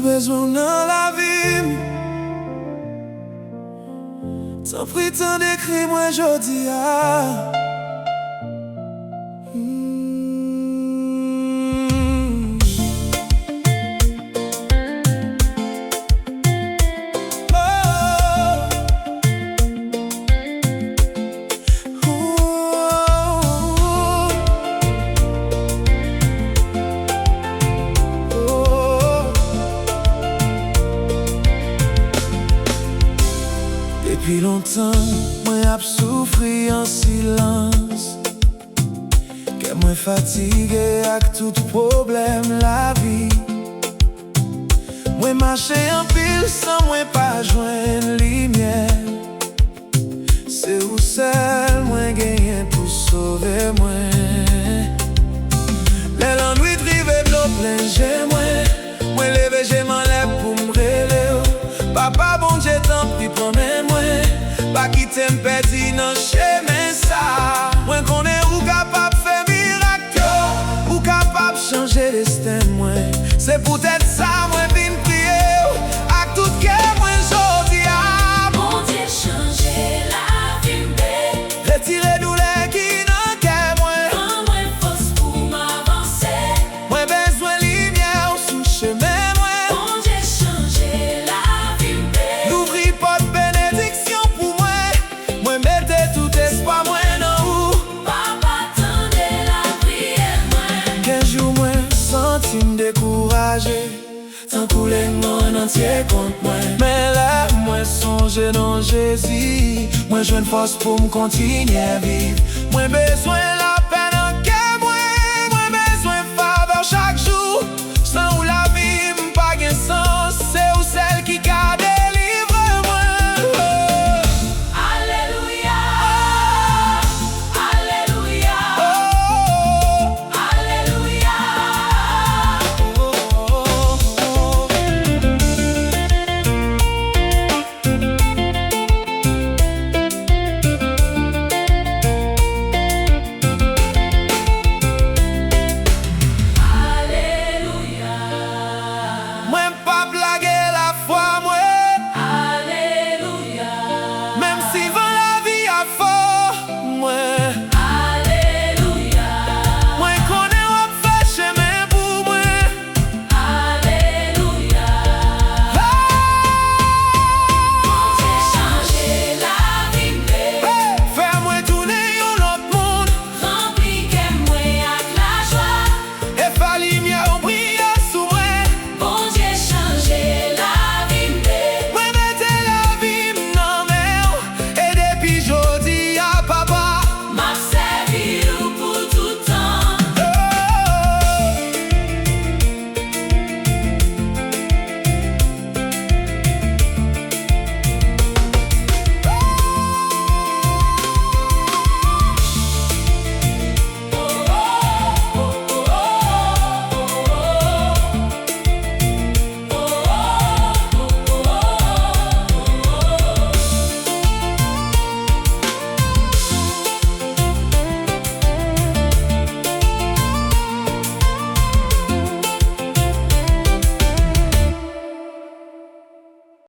Mwen bezwen nan la vi. T'en prie t'en décrit moi jodi a. Depuis longtemps, moi ap soufri en silence. Que moi fatigué ak tout problème la vie. Moi marché en pile sans moi pas joindre lumière. C'est où seul moi gagné pour sauver moi. Les l'ennui drivé de l'eau plein j'ai moi levé j'ai m'enlève pour me relever. Papa bon Dieu t'en prie promets-moi pas quitter m'perdi dans chemin ça. Moi connais ou capable faire miracle ou capable changer destin moi. C'est peut-être ça moi vinn prier ak tout cœur moi jodi a. Mon Dieu changer la vie m'bé. Retirer douleur qui dans cœur moi. Prends moi force pour m'avancer. Moi besoin lumière sous chemin moi. Mon Dieu changer la vie m'bé. L'ouvrir porte bénédiction pour moi. Moi mettez tout espoir moi dans vous. Papa tendez la prière moi. 15 jours moi senti me découragé. Tant couler le monde entier contre moi. Mais là moi songe dans Jésus. Moi j'ai une force pour me continuer à vivre. Moi besoin